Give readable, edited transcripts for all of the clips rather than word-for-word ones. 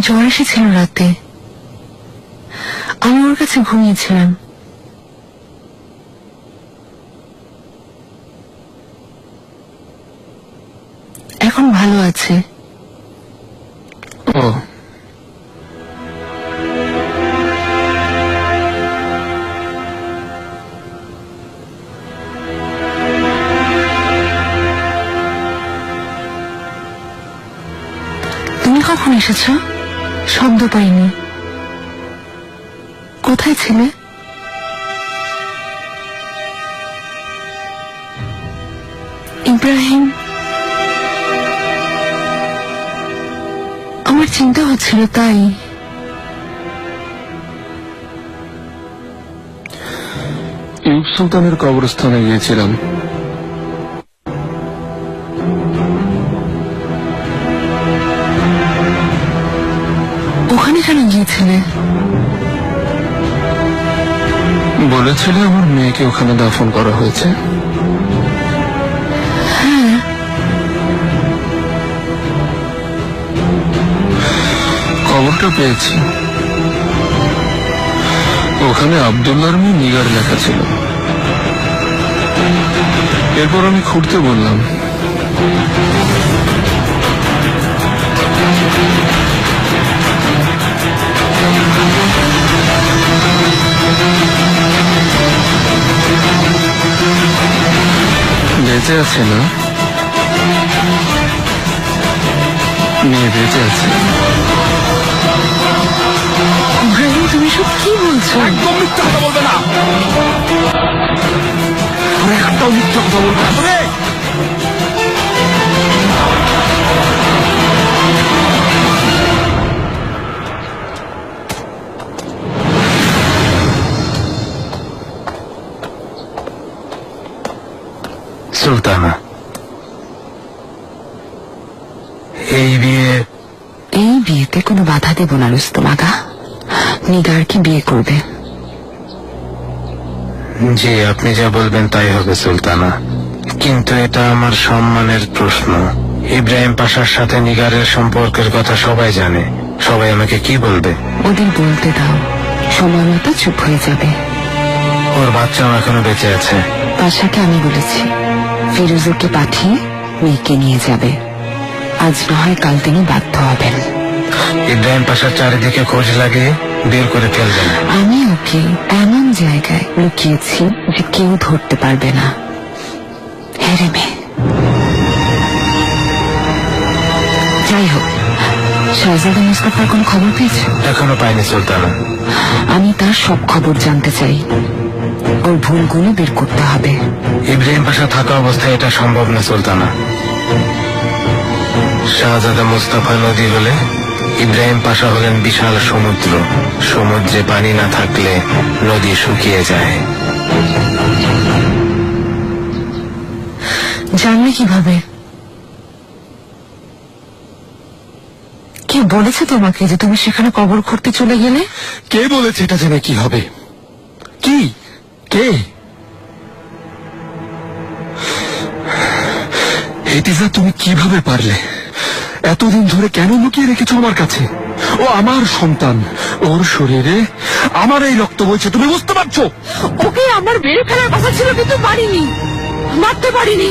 জ্বর এসেছিল রাতে, আমি ওর কাছে ঘুমিয়েছিলাম। এখন ভালো আছে। ও, তুমি কখন এসেছ? শব্দ পাইনি। কোথায় ছিলে? ইব্রাহিম, আমার চিন্তা হচ্ছিল তাই। ইউব সুলতানের কবরস্থানে গিয়েছিলাম। ওখানে কেন গিয়েছিলে? বলেছিলে আমার মেয়েকে ওখানে দাফন করা হয়েছে। হ্যাঁ, খবরটা পেয়েছি। ওখানে আব্দুল্লাহর মেয়ে নিগার লেখা ছিল। এরপর আমি খুঁড়তে বললাম। বেঁচে আছে না? মেয়ে বেঁচে আছে। ইব্রাহিম, তুমি সব কি বলছো? একদম মিথ্যা কথা বলবে না। একটাও মিথ্যা কথা বলবে না তুমি। সুলতানা, এই বিয়েতে কোনো বাধা দেব না রুস্তম আগা। নিগারকে বিয়ে করবে। জি, আপনি যা বলবেন তাই হবে সুলতানা, কিন্তু এটা আমার সম্মানের প্রশ্ন। ইব্রাহিম পাশার সাথে নিগারের সম্পর্কের কথা সবাই জানে। সবাই আমাকে কি বলবে? ওদের বলতে দাও, সময় মতো চুপ হয়ে যাবে। ওর বাচ্চাও এখনো বেঁচে আছে। পাশাকে আমি বলেছি ফিরোজকে পাঠিয়ে মেয়েকে নিয়ে যাবে। আজ নয় কাল তিনি বাধ্য হবেন। ইব্রাহিম পাশার চারিদিকে খোঁজ লাগিয়ে বের করে ফেলবেন। আমি ওকে এমন জায়গায় লুকিয়েছি যে কেউ ধরতে পারবে না। হেরে মেয়ে। যাই হোক, শাহজাদা মুস্তাফার কোন খবর পেয়েছ? এখনো পাইনি সুলতানা। আমি তার সব খবর জানতে চাই। ওর ভুলগুলো বের করতে হবে। ইব্রাহিম পাশা থাকা অবস্থায় এটা সম্ভব না সুলতানা। শাহজাদা মুস্তাফা নদী হলে ইব্রাহিম পাশা হলেন বিশাল সমুদ্র। সমুদ্রে পানি না থাকলে নদী শুকিয়ে যায়। জানলে কিভাবে? কে বলেছে তোমাকে যে তুমি সেখানে কবর খুঁড়তে চলে গেলে? কে বলেছে এটা জেনে কি হবে? কি? কে? এতিজা, তুমি কিভাবে পারলে? এতদিন ধরে কেন লুকিয়ে রেখেছো আমার কাছে? ও আমার সন্তান, ওর শরীরে আমার এই রক্ত বইছে, তুমি বুঝতে পারছো? ওকে আমার মেরে ফেলার কথা ছিল, কিন্তু পারিনি, মারতে পারিনি।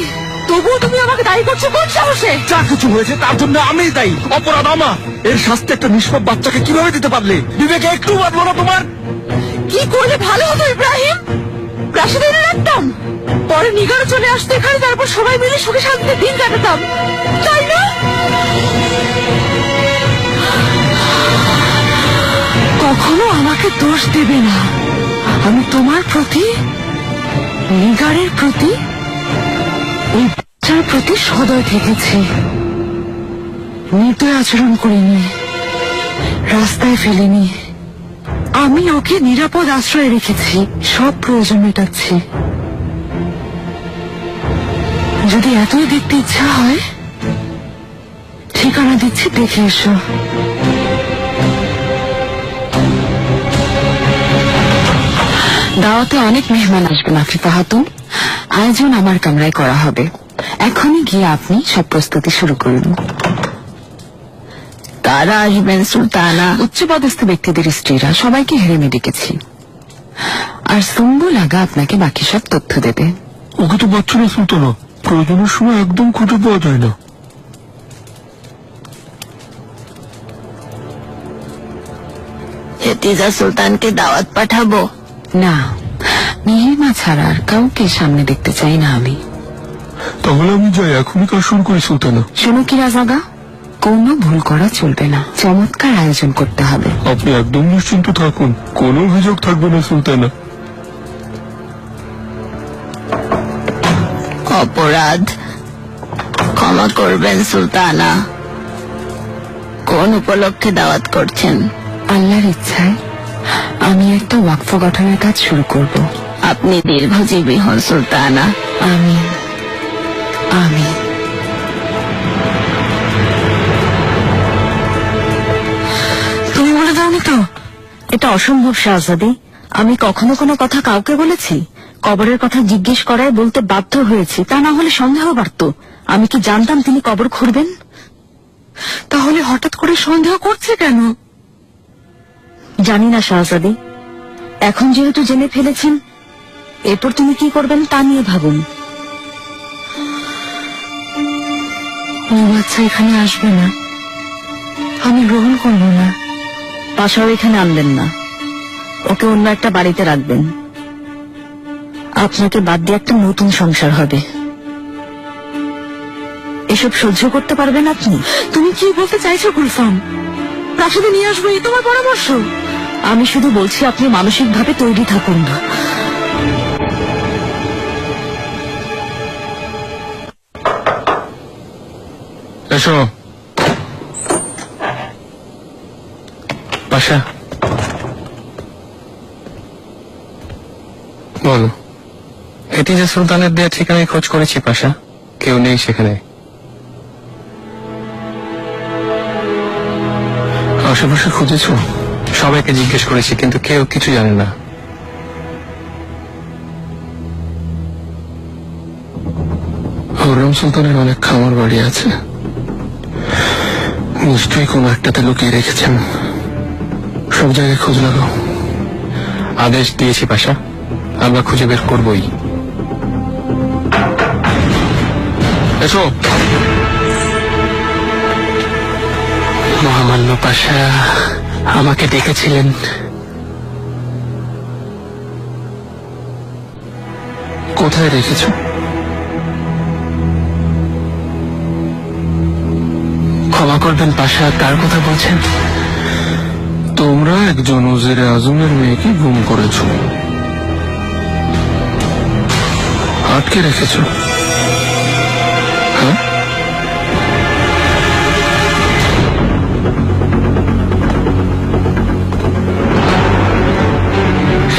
তবুও তুমি আমাকে দায়ী করছো কোন সাহসে? যা কিছু হয়েছে তার জন্য আমি দায়ী। অপরাধ আমার। এর শাস্তি একটা নিষ্পাপ বাচ্চাকে কিভাবে দিতে পারলে? বিবেকে একটু বাঁধলো না তোমার? কি করলে ভালো হতো ইব্রাহিম? প্রাসাদে এনে রাখতাম, পরে নিগারও চলে আসতো এখানে, তারপর সবাই মিলে সুখে শান্তিতে দিন কাটাতাম, তাই না? কখনো আমাকে দোষ দেবে না। আমি তোমার প্রতি, নিগারের প্রতি, এই বাচ্চার প্রতি সদয় থেকেছি। নির্দয় আচরণ করিনি, রাস্তায় ফেলিনি। আমি ওকে নিরাপদ আশ্রয়ে রেখেছি, সব প্রয়োজন মেটাচ্ছি। যদি এতই দেখতে ইচ্ছা হয়, ঠিকানা দিচ্ছি, দেখে এসো। দাওয়াতে অনেক মেহমান আসবেন আফিফা খাতুন। আয়োজন আমার কামরায় করা হবে। এখনই গিয়ে আপনি সব প্রস্তুতি শুরু করুন। কারা আসবেন সুলতানা? উচ্চপদস্থ ব্যক্তিদের স্ত্রীরা সবাইকে হেরেমে ডেকেছি, আর সুম্বুল আগা আপনাকে বাকি সব তথ্য দেবে। ওকে তো পাচ্ছ না সুলতানা, প্রয়োজনের সময় একদম খুঁজে পাওয়া যায় না। হেতিজা সুলতানকে দাওয়াত পাঠাবো? না, নীলিমা ছাড়া আর কাউকে সামনে দেখতে চাই না আমি। তাহলে আমি যাই, এখনই কাজ শুরু করি সুলতানা। শোনো কিরাজ আগা, কোনো ভুল করা চলবে না, চমৎকার আয়োজন করতে হবে। আপনি একদম নিশ্চিন্ত থাকুন, কোনো অভিযোগ থাকবে না সুলতানা। অপরাধ ক্ষমা করবেন সুলতানা। কোন উপলক্ষে দাওয়াত করছেন? আল্লাহর ইচ্ছায় আমি একটা ওয়াকফ গঠনের কাজ শুরু করব। আপনি দীর্ঘজীবী হন সুলতানা। আমিন আমিন। তুমি বলে দাওনি তো? এটা অসম্ভব শাহজাদি। আমি কখনো কোনো কথা কাউকে বলেছি? কবরের কথা জিজ্ঞেস করায় বলতে বাধ্য হয়েছি, তা না হলে সন্দেহ বাড়ত। আমি কি জানতাম তিনি কবর খুঁড়বেন? তাহলে হঠাৎ করে সন্দেহ করছে কেন? জানি না শাহজাদি, এখন যেহেতু জেনে ফেলেছেন, এরপর তিনি কি করবেন তা নিয়ে ভাবুন। ও বাচ্চা এখানে আসবে না, আমি গ্রহণ করব না। পাশাও এখানে আনবেন না, ওকে অন্য একটা বাড়িতে রাখবেন। আপনাকে বাদ দিয়ে একটা নতুন সংসার হবে। এসব সহ্য করতে পারবেন আপনি? তুমি কি বলতে চাইছো গুলফাম? প্রাসাদে নিয়ে আসবো এই তোমার পরামর্শ? আমি শুধু বলছি আপনি মানসিকভাবে তৈরি থাকুন। এসো পাশা। বলো। হেতিজা সুলতানের দেয়া ঠিকানায় খোঁজ করেছি পাশা, কেউ নেই সেখানে। আশেপাশে খুঁজেছো? সবাইকে জিজ্ঞেস করেছি, কিন্তু কেউ কিছু জানে না। হররম সুলতানের অনেক খামার বাড়ি আছে, নিশ্চয়ই কোনো একটাতে লুকিয়ে রেখেছেন। সব জায়গায় খোঁজ লাগাও। আদেশ দিয়েছি পাশা, আমরা খুঁজে বের করবই। এসো। মহামান্য পাশা আমাকে ডেকেছিলেন। কোথায় রেখেছো? ক্ষমা করবেন পাশা, কার কথা বলছেন? তোমরা একজন ওজিরে আজমের মেয়েকে গুম করেছো, আটকে রেখেছো। হ্যাঁ,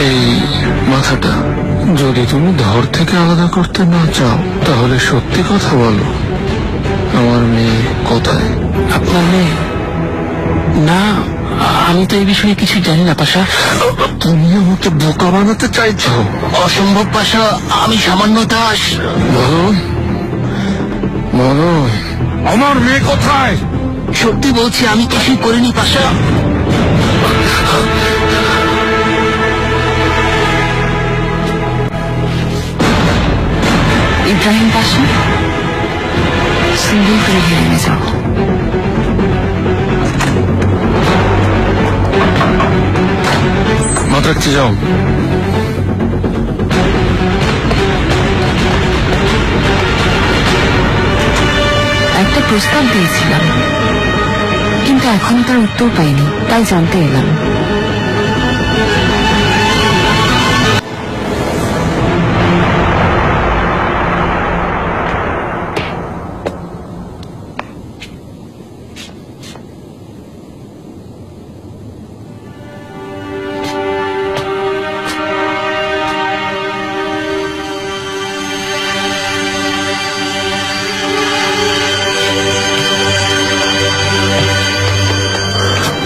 এই মাথাটা যদি তুমি ধর থেকে আলাদা করতে না চাও, তাহলে সত্যি কথা বলো, আমার মেয়ে কোথায়? আপনার মেয়ে? না, আমি তো এই বিষয়ে কিছু জানি না পাশা। তুমি আমাকে বোকা বানাতে চাইছো? অসম্ভব পাশা, আমি সামান্য দাস। বলো বলো, আমার মেয়ে কোথায়? সত্যি বলছি, আমি কিছুই করিনি পাশা। ইব্রাহিম পাশা, সুন্দর করে হেরে যাও। মাথা রাখতে যাও। একটা প্রস্তাব দিয়েছিলাম, কিন্তু এখন তার উত্তর পাইনি, তাই জানতে এলাম।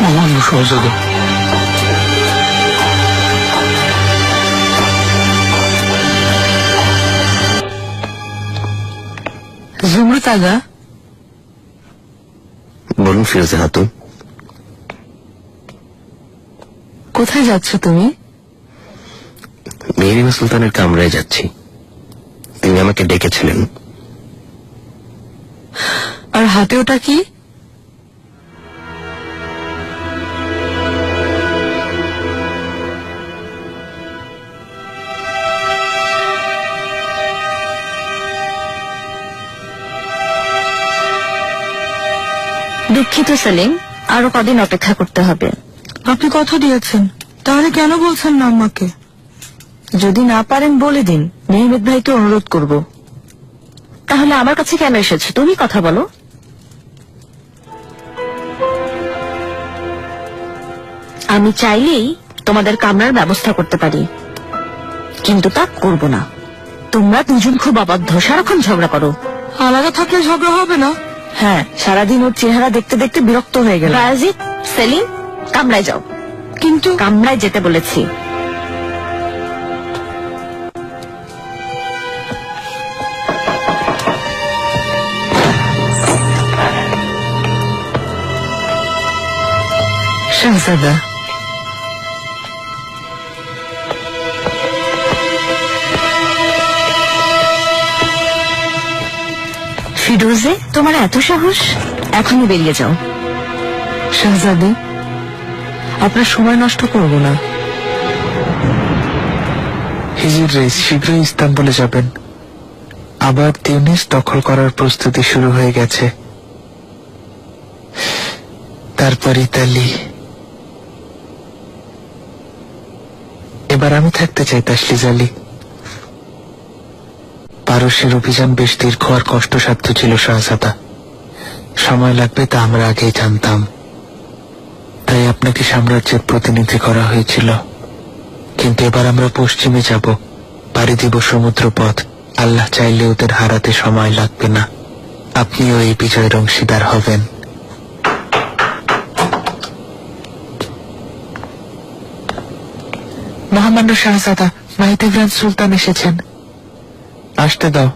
মহান সহজাদা, জুমরুত আগা, বলুন ফিরোজা খাতুন। কোথায় যাচ্ছ তুমি? মেহরিমা সুলতানের কামরায় যাচ্ছি। তিনি আমাকে ডেকেছিলেন। আর হাতে ওটা কি? দুঃখিত সেলিম, আরো কদিন অপেক্ষা করতে হবে। আপনি কথা দিয়েছেন, তাহলে কেন বলছেন না আম্মাকে? যদি না পারেন বলে দিন, মেহমেদ ভাইকে অনুরোধ করব। তাহলে আমার কাছে কেন এসেছো? তুমি কথা বলো। আমি চাইলেই তোমাদের কামরার ব্যবস্থা করতে পারি, কিন্তু তা করব না। তোমরা দুজন খুব অবাধ্য, সারাক্ষণ ঝগড়া করো। আলাদা থাকলে ঝগড়া হবে না? হ্যাঁ, সারাদিন ওর চেহারা দেখতে দেখতে বিরক্ত হয়ে গেল। বায়াজিদ, সেলিম, কামরায় যাও। কিন্তু কামরায় যেতে বলেছি। শাহজাদা, ফিরোজে, তোমার এত সাহস? এখনই বেরিয়ে যাও। শাহজাদি, আপনার সময় নষ্ট করব না। হিজির রেস শীঘ্রই ইস্তাম্বুলে যাবেন। আবার তিউনিস দখল করার প্রস্তুতি শুরু হয়ে গেছে, তারপর ইতালি। এবার আমি থাকতে চাই তাসলিজ আলী। পারস্যের অভিযান বেশ দীর্ঘ আর কষ্টসাধ্য ছিল শাহজাদা। সময় লাগবে তা আমরা আগেই জানতাম, তাই আপনাকে সাম্রাজ্যের প্রতিনিধি করা হয়েছিল। কিন্তু এবার আমরা পশ্চিমে যাব, পাড়ি দিব সমুদ্র পথ। আল্লাহ চাইলে ওদের হারাতে সময় লাগবে না। আপনিও এই বিজয়ের অংশীদার হবেন। মহামান্য শাহজাদা, মাহিতেভরান সুলতান এসেছেন। আসতে দাও।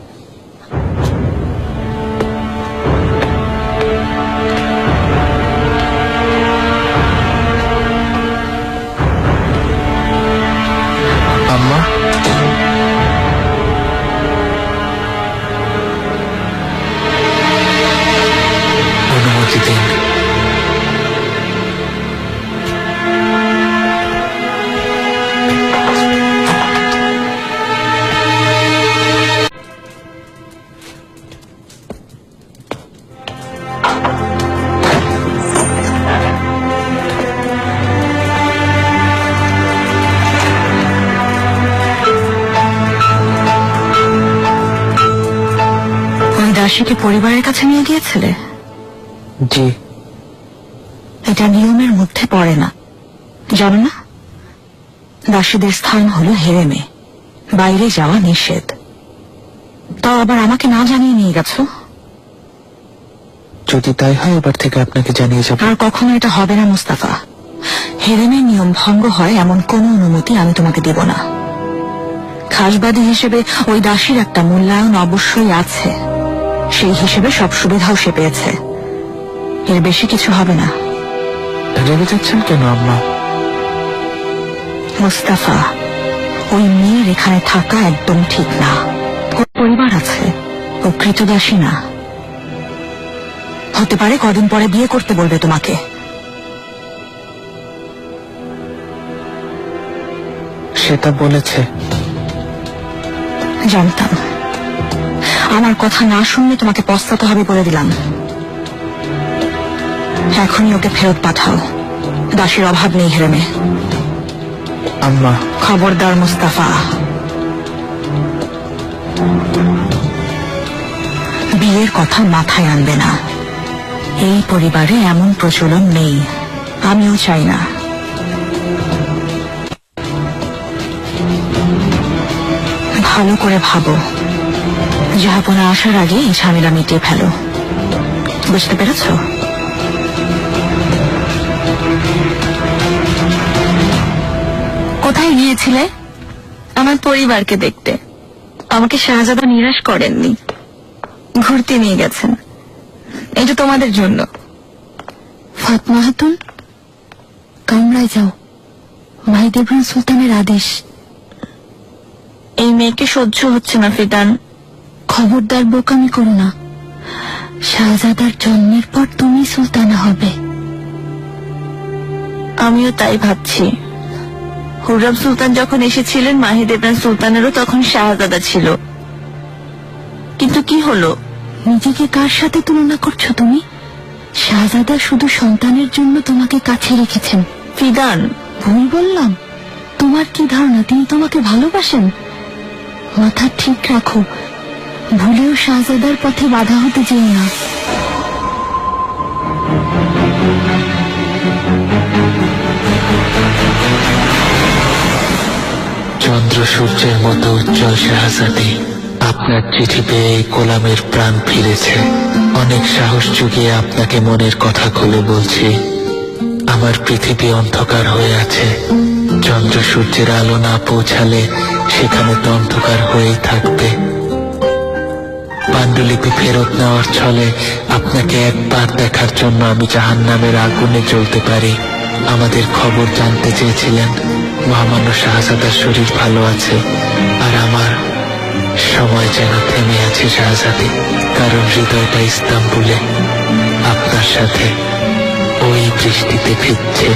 আম্মা, অনুমতি দিন। ওই দাসীকে পরিবারের কাছে নিয়ে গিয়েছিলে? জি। এটা নিয়মের মধ্যে পড়ে না, জানো না? দাসীদের স্থান হলো হেরেমে, বাইরে যাওয়া নিষেধ। তাও আবার আমাকে না জানিয়ে নিয়ে গেছো। যদি তাই হয় এবার থেকে আপনাকে জানিয়ে যাব। আর কখনো এটা হবে না মুস্তাফা। হেরেমের নিয়ম ভঙ্গ হয় এমন কোনো অনুমতি আমি তোমাকে দেব না। খাসবাদী হিসেবে ওই দাসীর একটা মূল্যায়ন অবশ্যই আছে, সেই হিসেবে সব সুবিধাও সে পেয়েছে। এর বেশি কিছু হবে না। রেগে যাচ্ছেন কেন আম্মা? মুস্তাফা, ওই মেয়ের এখানে থাকা একদম ঠিক না। ওর পরিবার আছে, ও কৃতদাসী না। হতে পারে কদিন পরে বিয়ে করতে বলবে তোমাকে। সেটা বলেছে। জানতাম। আমার কথা না শুনলে তোমাকে পস্তাতে হবে বলে দিলাম। এখনই ওকে ফেরত পাঠাও। দাসীর অভাব নেই হেরেমে। আম্মা, খবরদার মুস্তাফা, বিয়ের কথা মাথায় আনবে না। এই পরিবারে এমন প্রচলন নেই, আমিও চাই না। ভালো করে ভাবো, জাহাপনা আসার আগে এই ঝামেলা মিটিয়ে ফেলো। বুঝতে পেরেছ? কোথায় গিয়েছিলে? আমার পরিবারকে দেখতে। আমাকে শাহজাদা নিরাশ করেননি, ঘুরতে নিয়ে গেছেন। এটা তোমাদের জন্য। ফাতমা খাতুন, কামরায় যাও। মাহিদেবরান সুলতানের আদেশ। এই মেয়েকে সহ্য হচ্ছে না ফিদান। খবরদার বোকামি করো না। শাহজাদার জন্মের পর তুমি সুলতানা হবে। আমিও তাই ভাবছি। হুররাম সুলতান যখন এসেছিলেন মাহিদেবরান সুলতানেরও তখন শাহজাদা ছিল। কিন্তু কি হলো? নিজেকে কার সাথে তুলনা করছো তুমি? শাহজাদা শুধু সন্তানের জন্য তোমাকে কাছে রেখেছেন। ফিদান, ভুল বললাম? তোমার কি ধারণা তিনি তোমাকে ভালোবাসেন? মাথা ঠিক রাখো, ভুলেও শাহজাদার পথে বাধা হতে যেও না। চন্দ্র সূর্যের মতো উজ্জ্বল শাহজাদি, আপনার চিঠি পেয়ে এই গোলামের প্রাণ ফিরেছে। অনেক সাহস জুগিয়ে আপনাকে মনের কথা খুলে বলছি। আমার পৃথিবী অন্ধকার হয়ে আছে। চন্দ্র সূর্যের আলো না পৌঁছালে সেখানে তো অন্ধকার হয়েই থাকবে। পাণ্ডুলিপি ফেরত নেওয়ার ছলে আপনাকে একবার দেখার জন্য আমি জাহান্নামের আগুনে জ্বলতে পারি। আমাদের খবর জানতে চেয়েছিলেন। মহামান্য শাহজাদার শরীর ভালো আছে, আর আমার সময় যেন থেমে আছে শাহজাদি, কারণ হৃদয়টা ইস্তাম্বুলে আপনার সাথে ওই বৃষ্টিতে ভিজছে।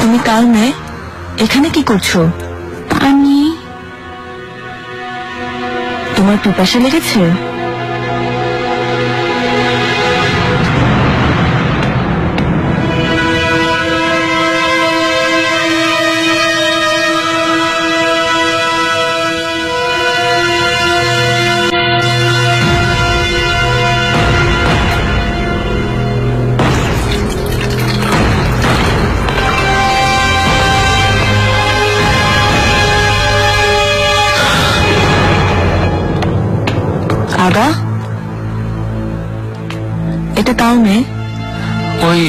তুমি কাল মেয়ে এখানে কি করছো? আমি। তোমার পিপাসা লেগেছে? আগা, এটা কার মেয়ে? ওই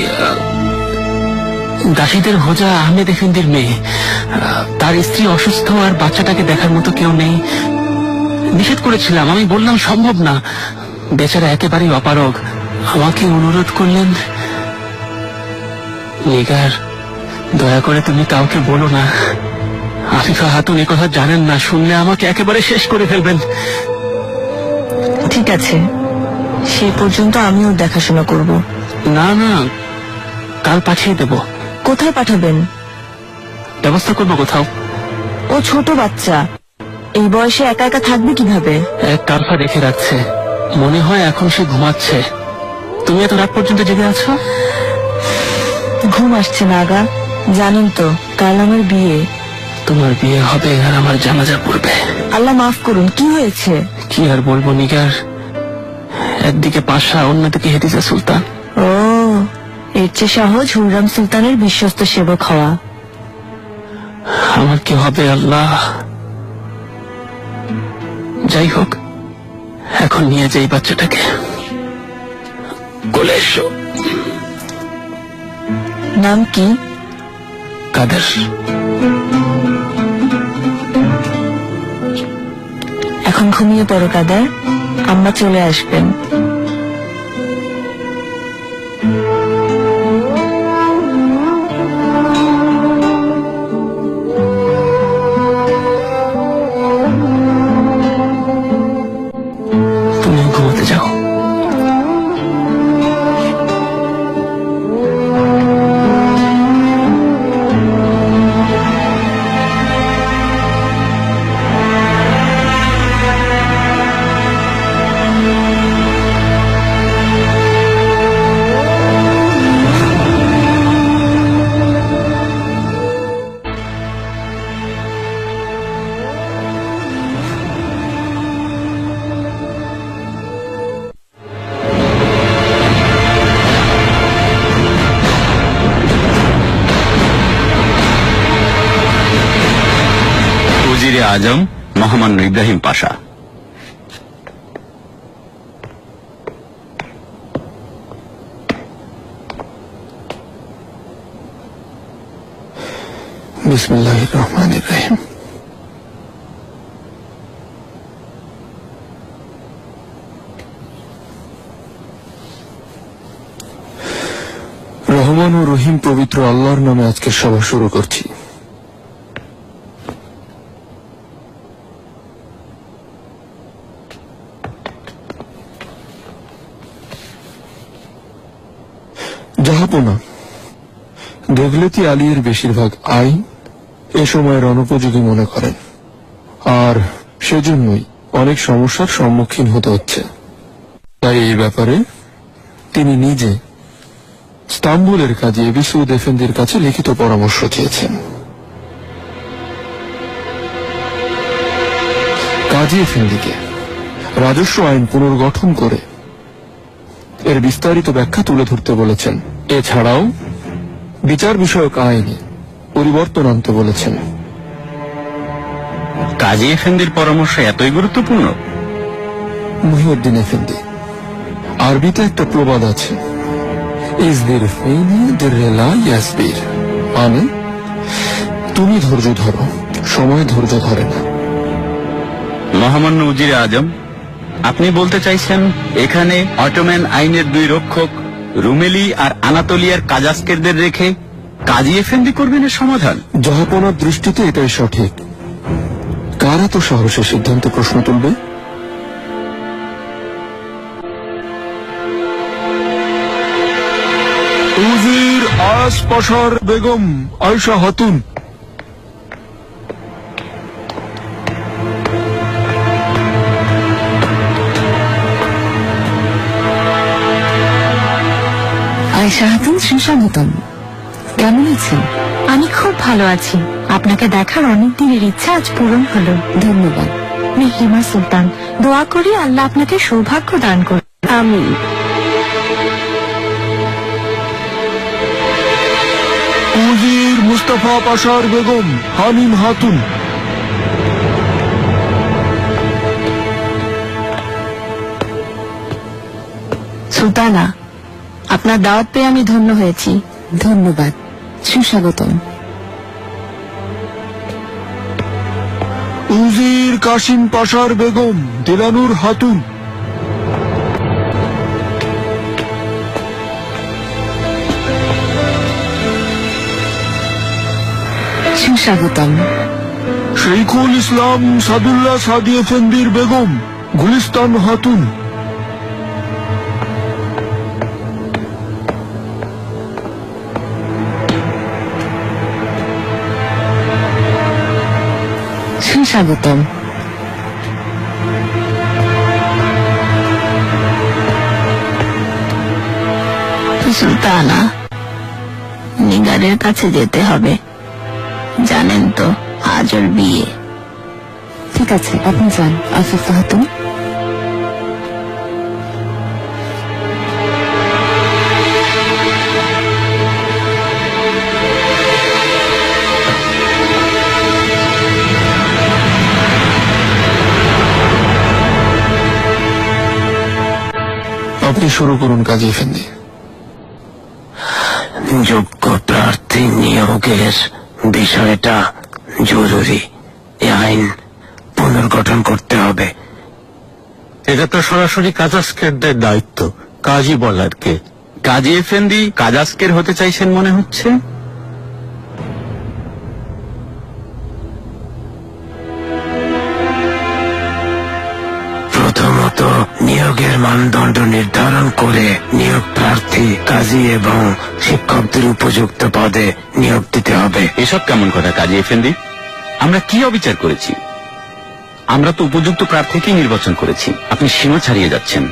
দাসীদের হোজা আহমেদ এফেন্দির মেয়ে। তার স্ত্রী অসুস্থ, আর বাচ্চাটাকে দেখার মতো কেউ নেই। নিষেধ করেছিলাম, আমি বললাম সম্ভব না। বেচারা একেবারেই অপারগ। আমাকে অনুরোধ করলেন, নিগার দয়া করে তুমি কাউকে বলো না। আফিফা হাতুন এ কথা জানেন না, শুনলে আমাকে একেবারে শেষ করে ফেলবেন। ঠিক আছে, সেই পর্যন্ত আমিও দেখাশোনা করব। না না, কাল পাঠিয়ে দেব। কোথায় পাঠাবেন? ব্যবস্থা করবো কোথাও। ও ছোট বাচ্চা, এই বয়সে একা একা থাকবে কিভাবে? এক টারফা রেখে রাখছে, মনে হয় এখন সে ঘুমাচ্ছে। তুমি এত রাত পর্যন্ত জেগে আছো? ঘুম আসছে না আগা, জানেন তো কাল আমার বিয়ে। তোমার বিয়ে হবে আর আমার জানাজা পড়বে। আল্লাহ মাফ করুন, কি হয়েছে? কি আর বলবো নিগার, একদিকে পাশা, অন্যদিকে হেদিজা সুলতান। ও, এর চেয়ে সহজ হুররাম সুলতানের বিশ্বস্ত সেবক হওয়া। আমার কি হবে আল্লাহ। যাই হোক, এখন নিয়ে যাই বাচ্চাটাকে। কোলে এসো। নাম কি? কাদের। এখন ঘুমিয়ে পড়ো কাদার, আম্মা চলে আসবেন। তুমি ঘুমোতে যাও। উজিরে আজম মহামান্য ইব্রাহিম পাশা। বিসমিল্লাহির রহমানির রহিম। রহমান ও রহিম পবিত্র আল্লাহর নামে আজকের সভা শুরু করছি। জাহাপনা, দেগলেতি আলীর বেশিরভাগ আইন এ সময়ের অনুপযোগী মনে করেন, আর সেজন্যই অনেক সমস্যার সম্মুখীন হতে হচ্ছে। তাই এই ব্যাপারে তিনি নিজে ইস্তাম্বুলের কাজী এবি সৌদ এফেন্দির কাছে লিখিত পরামর্শ চেয়েছেন। কাজী এফেন্দিকে রাজস্ব আইন পুনর্গঠন করে এর বিস্তারিত ব্যাখ্যা তুলে ধরতে বলেছেন। এছাড়াও বিচার বিষয়ক আইনে পরিবর্তন আনতে বলেছেন। কাজী এফেন্দির পরামর্শ এতই গুরুত্বপূর্ণ? মুহিউদ্দিন এফেন্দি, আরবিতে একটা প্রবাদ আছে, ইসবির ফিনি দিরলা ইয়াসবির, মানে তুমি ধৈর্য ধরো, সময় ধৈর্য ধরে না। মহামান্য উজিরে আজম, আপনি বলতে চাইছেন এখানে অটোম্যান আইনের দুই রক্ষক রুমেলি আর আনাতোলিয়ার কাজাস্কেরদের রেখে কাজী এফেন্দি করবেন এর সমাধান? জাহাপনার দৃষ্টিতে এটাই সঠিক। কার এত সাহসে সিদ্ধান্তে প্রশ্ন তুলবে? উজির আস পাশার বেগম আয়েশা খাতুন। আয়েশা খাতুন, সুস্বাগতম। কেমন আছেন? আমি খুব ভালো আছি। আপনাকে দেখার অনেক দিনের ইচ্ছা আজ পূরণ হলো। ধন্যবাদ। মেহরিমা সুলতান, দোয়া করি আল্লাহ আপনাকে সৌভাগ্য দান করুন। আমিন। উজির মুস্তাফা পাশার বেগম হানিম খাতুন। সুলতানা, আপনার দাওয়াত পেয়ে আমি ধন্য হয়েছি। ধন্যবাদ, সুস্বাগতম। উজির কাশিম পাশার বেগম দিলানুর খাতুন। সুস্বাগতম। শেখুল ইসলাম সাদুল্লাহ সাদি এফেন্দির বেগম গুলিস্তান খাতুন। সুস্বাগতম। সুলতানা, নিগারের কাছে যেতে হবে। জানেন তো আজ ওর বিয়ে। ঠিক আছে, আপনি যান। আফিফা খাতুন। আপনি শুরু করুন কাজী এফেন্দি। যোগ্য প্রার্থী নিয়োগের বিষয়টা জরুরি। এই আইন পুনর্গঠন করতে হবে। এটা তো সরাসরি কাজাস্কেরদের দায়িত্ব, কাজী বলার কে? কাজী এফেন্দি কাজাস্কের হতে চাইছেন মনে হচ্ছে। প্রথমত নিয়োগের মানদণ্ড নির্ধারণ করে নিয়োগ প্রার্থী, কাজী এবং শিক্ষকদের উপযুক্ত পদে নিয়োগ দিতে হবে। এসব কেমন কথা কাজী এফেন্দি? আমরা কি অবিচার করেছি? আমরা তো উপযুক্ত প্রার্থীকেই নির্বাচন করেছি। আপনি সীমা ছাড়িয়ে যাচ্ছেন।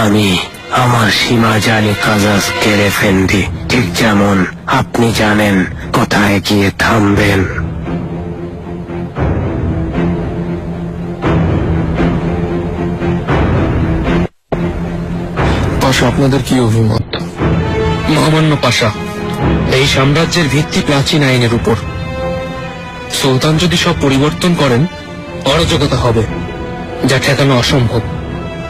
আমি আমার সীমা জানি কাজাস্কের এফেন্দি, ঠিক যেমন আপনি জানেন কোথায় গিয়ে থামবেন। পাশা, আপনাদের কি অভিমত? মহামান্য পাশা, এই সাম্রাজ্যের ভিত্তি প্রাচীন আইনের উপর। সুলতান যদি সব পরিবর্তন করেন অরাজকতা হবে, যা ঠেকানো অসম্ভব।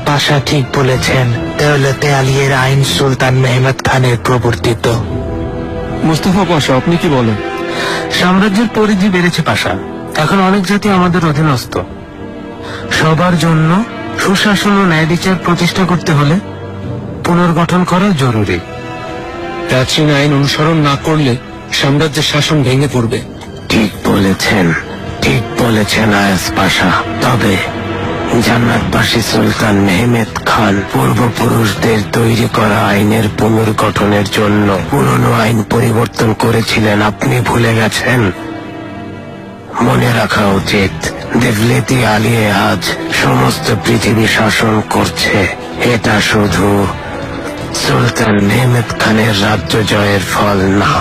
পাশা ঠিক বলেছেন। দেওলতে আলিয়ের আইন সুলতান মেহমেদ খানের প্রবর্তিত। মুস্তাফা পাশা, আপনি কি বলেন? সাম্রাজ্যের পরিধি বেড়েছে পাশা। এখন অনেক জাতি আমাদের অধীনস্থ। সবার জন্য সুশাসন ও ন্যায় বিচার প্রতিষ্ঠা করতে হলে পুনর্গঠন করা জরুরি। প্রাচীন আইন অনুসরণ না করলে সাম্রাজ্যের শাসন ভেঙে পড়বে। ঠিক বলেছেন আয়াস পাশা। তবে জান্নাতবাসী সুলতান মেহমেদ খান পূর্বপুরুষদের তৈরি করা আইনের পুনর্গঠনের জন্য পুরনো আইন পরিবর্তন করেছিলেন। আপনি ভুলে গেছেন? মনে রাখা উচিত, দেবলেতি আলিয়ে আজ সমস্ত পৃথিবী শাসন করছে। এটা শুধু সুলতান মেহমেদ খানের রাজ্য জয়ের ফল না,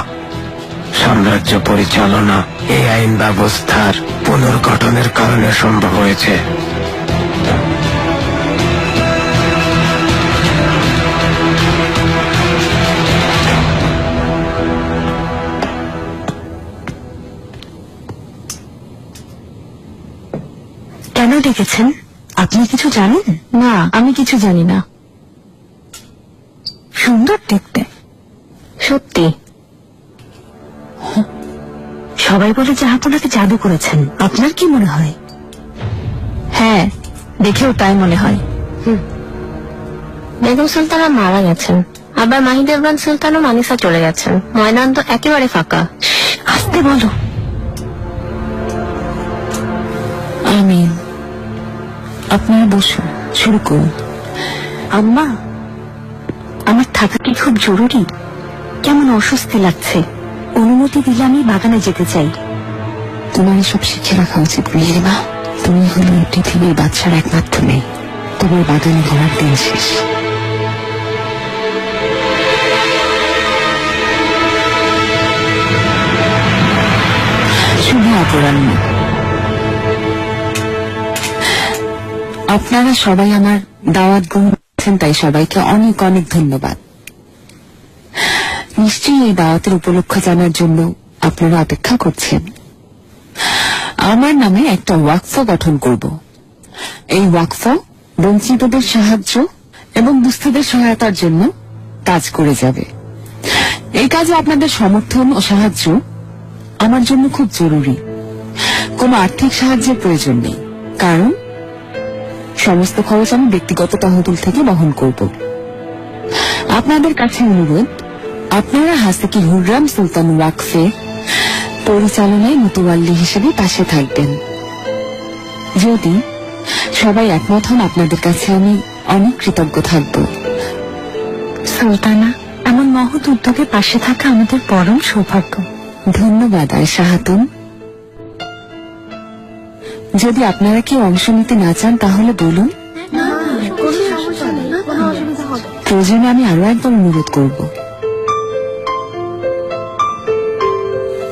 সাম্রাজ্য পরিচালনা এই আইন ব্যবস্থার পুনর্গঠনের কারণে সম্ভব হয়েছে। কেন ডেকেছেন? আপনি কিছু জানেন? না, আমি কিছু জানি না। সুন্দর দেখতে, সত্যি। সবাই বলে জাহাপনাকে জাদু করেছেন। আপনার কি মনে হয়? হ্যাঁ, দেখেও তাই মনে হয়। বেগম সুলতানা মারা গেছেন, আবার মাহিদেবরান সুলতান ও মানিসা চলে গেছেন। ময়দান তো একেবারে ফাঁকা। আসতে বলো। আমিন। আপনারা বসুন, শুরু করুন। আম্মা, আমার থাকা কি খুব জরুরি? কেমন অস্বস্তি লাগছে। অনুমতি দিলে আমি বাগানে যেতে চাই। তোমার এসব শিখে রাখা উচিত নীলিমা। তুমি হলো এই পৃথিবীর বাচ্চার একমাত্র মেয়ে। তোমার বাগানে ঘোরার দিন শেষ। শুভ অপরাহ্ন। আপনারা সবাই আমার দাওয়াত গ্রহণ করেছেন, তাই সবাইকে অনেক অনেক ধন্যবাদ। নিশ্চয়ই এই দাওয়াতের উপলক্ষ জানার জন্য আপনারা অপেক্ষা করছেন। আমার নামে একটা ওয়াকফ গঠন করব। এই ওয়াকফ বঞ্চিতদের সাহায্য এবং দুস্থদের সহায়তার জন্য কাজ করে যাবে। এই কাজে আপনাদের সমর্থন ও সাহায্য আমার জন্য খুব জরুরি। কোনো আর্থিক সাহায্যের প্রয়োজন নেই, কারণ সমস্ত খরচ আমি ব্যক্তিগত তহবিল থেকে বহন করব। আপনাদের কাছে অনুরোধ, আপনারা হাসেকি হুররাম সুলতান ওয়াকফে পরিচালনায় মুতওয়াল্লি হিসেবে পাশে থাকবেন। যদি সবাই একমত হন, আপনাদের কাছে আমি অনেক কৃতজ্ঞ থাকব। সুলতানা, এমন মহৎ উদ্যোগে পাশে থাকা আমাদের পরম সৌভাগ্য। ধন্যবাদ আয়েশা হাতুন। যদি আপনারা কেউ অংশ নিতে না চান তাহলে বলুন, প্রয়োজনে আমি আরো একবার অনুরোধ করব।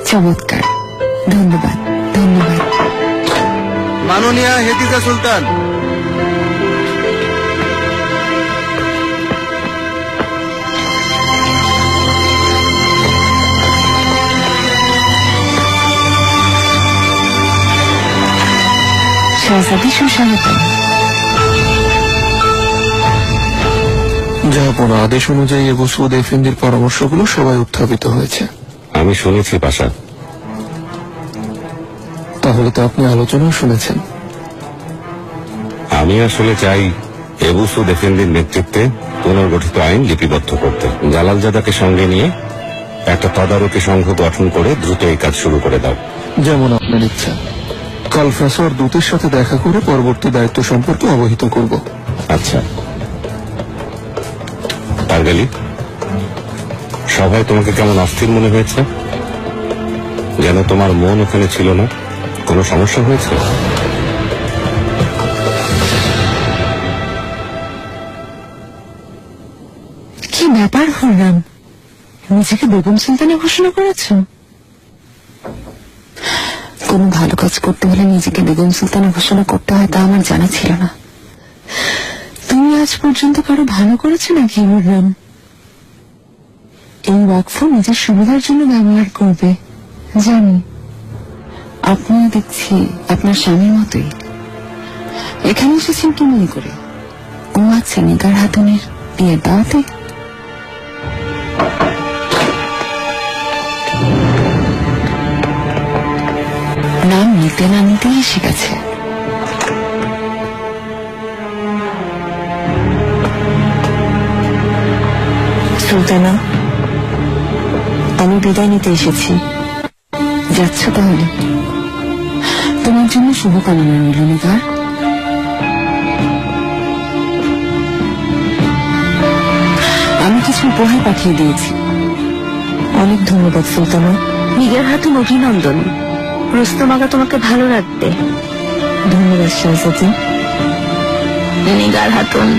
চমৎকার, ধন্যবাদ। ধন্যবাদ। মাননীয়া হেদিজা সুলতান, শাহজাদি সুস্বাগতম। জাহাপনা, আদেশ অনুযায়ী এবু সুদ এফেন্দির পরামর্শগুলো সবাই উত্থাপিত হয়েছে। আমি শুনেছি পাশা। তাহলে তো আপনি আলোচনা শুনেছেন। আমি আসলে চাই এবু সুদ এফেন্দির নেতৃত্বে পুনর্গঠিত আইন লিপিবদ্ধ করতে। জালালজাদাকে সঙ্গে নিয়ে একটা তদারকি সংঘ গঠন করে দ্রুত এই কাজ শুরু করে দাও। যেমন আপনার ইচ্ছা। কাল ফ্যাসর দূতের সাথে দেখা করে পরবর্তী দায়িত্ব সম্পর্কে অবহিত করব। আচ্ছা পারগেলি, সবাই তোমাকে কেমন অস্থির মনে হয়েছে? যেন তোমার মন ওখানে ছিল না। কোনো সমস্যা হয়েছে? কি ব্যাপার হুররাম, নিজেকে বেগম সুলতানে ঘোষণা করেছ? কোনো ভালো কাজ করতে হলে নিজেকে বেগম সুলতানা ঘোষণা করতে হয়, তা আমার জানা ছিল না। তুমি আজ পর্যন্ত কারো ভালো করেছো নাকি হুররাম? এই ওয়াকফ নিজের সুবিধার জন্য ব্যবহার করবে জানি, আপনিও দেখছি আপনার স্বামীর মতোই। এখানে এসেছেন কি মনে করে? ও আচ্ছা, নিগার হাতুনের বিয়ের দাওয়াতে। নাম নিতে না নিতেই এসে গেছে। সুলতানা, আমি বিদায় নিতে এসেছি। যাচ্ছ তাহলে? তোমার জন্য শুভকামনা রইল নিগার। আমি কিছু উপহার পাঠিয়ে দিয়েছি। অনেক ধন্যবাদ সুলতানা। নিগার হাতুন অভিনন্দন। রুস্তম আগা তোমাকে ভালো রাখবে। ধন্যবাদ শাহজাদি। নিগার হাতুন।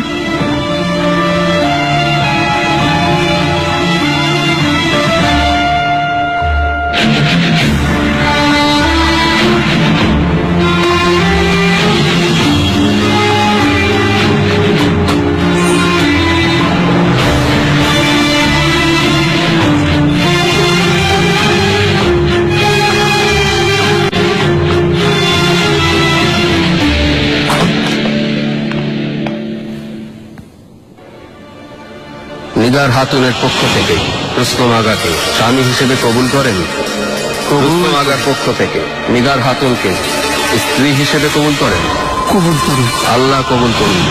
নিগার হাতুনের পক্ষ থেকে রুস্তম আগাকে স্বামী হিসেবে কবুল করেন। রুস্তম আগার পক্ষ থেকে নিগার হাতুনকে স্ত্রী হিসেবে কবুল করেন। কবুল করি। আল্লাহ কবুল করুন।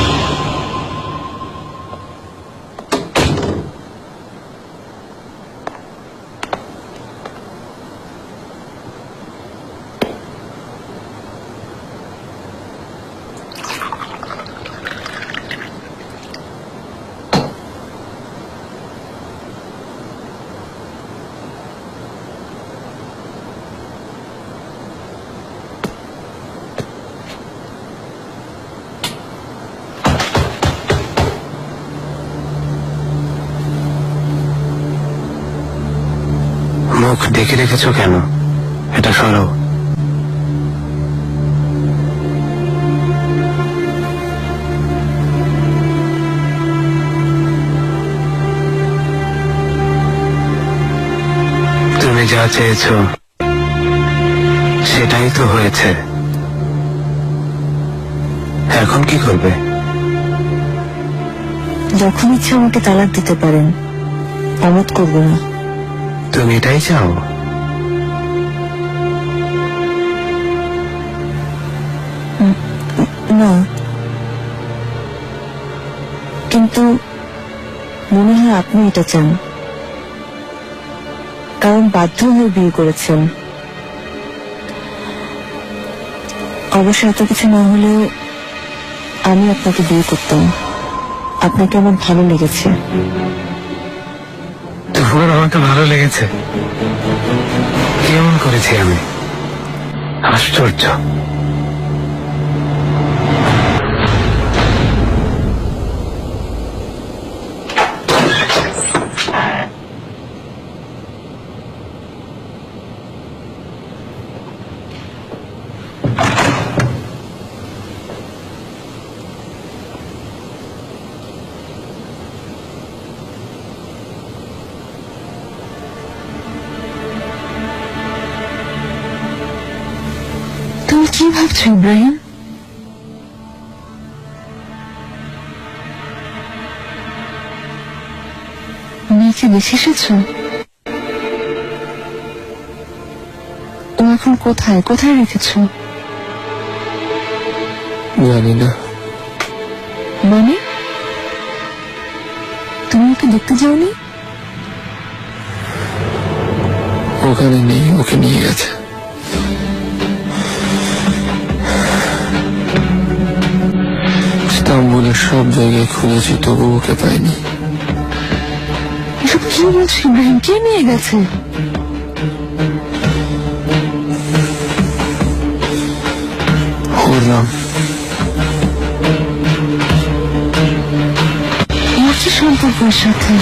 মুখ ঢেকে রেখেছ কেন? এটা সরো। তুমি যা চেয়েছ সেটাই তো হয়েছে। এখন কি করবে? যখন ইচ্ছে আমাকে তালাক দিতে পারেন, অমত করবো না। তুমি এটাই চাও? না, কিন্তু মনে হয় আপনি এটা চান, কারণ বাধ্য হয়ে বিয়ে করেছেন। অবশ্য এত কিছু না হলেও আমি আপনাকে বিয়ে করতাম। আপনাকে আমার ভালো লেগেছে। তোমার আমাকে ভালো লেগেছে? কেমন করেছি আমি? আশ্চর্য। তুমি কি ভাবছো ইব্রাহিম? মেয়েকে দেখে এসেছ? ও এখন কোথায় কোথায় রেখেছ? জানি না। মানে তুমি ওকে দেখতে যাওনি? ওখানে নেই, ওকে নিয়ে গেছে। ইস্তাম্বুলের সব জায়গায় খুঁজেছি, তবু ওকে পাইনি। এসব কি বলছো ইব্রাহিম? কে নিয়ে গেছে? খুররাম। এর কি সম্পর্ক ওর সাথে?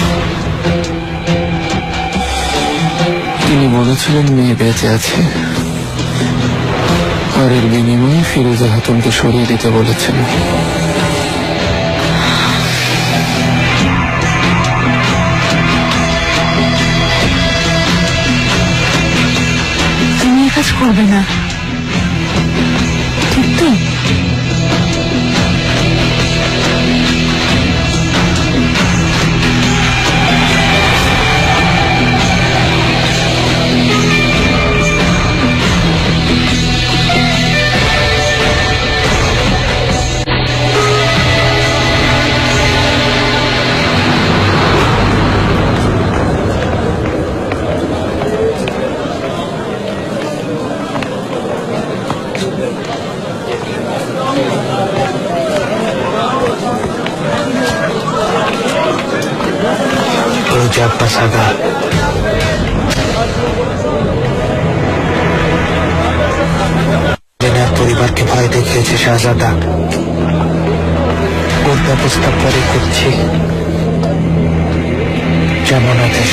তিনি বলেছিলেন মেয়ে বেঁচে আছে, আর এর বিনিময়ে ফিরোজা খাতুনকে সরিয়ে দিতে বলেছেন। তুমি এ কাজ করবে না। এই যে আব্বাস আগা, জেনার পরিবারকে ভয় দেখিয়েছে শাহজাদা। ওর ব্যবস্থা পরে করছি, যেমন আদেশ।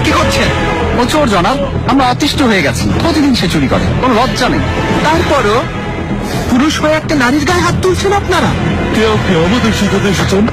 কি করছেন? ও চোর জনাব, আমরা অতিষ্ঠ হয়ে গেছি। প্রতিদিন সে চুরি করে, কোনো লজ্জা নেই। তারপরও পুরুষ হয়ে একটা নারীর গায়ে হাত তুলছেন আপনারা। কেউ কেউ আমাদের শিখাতে এসেছেন।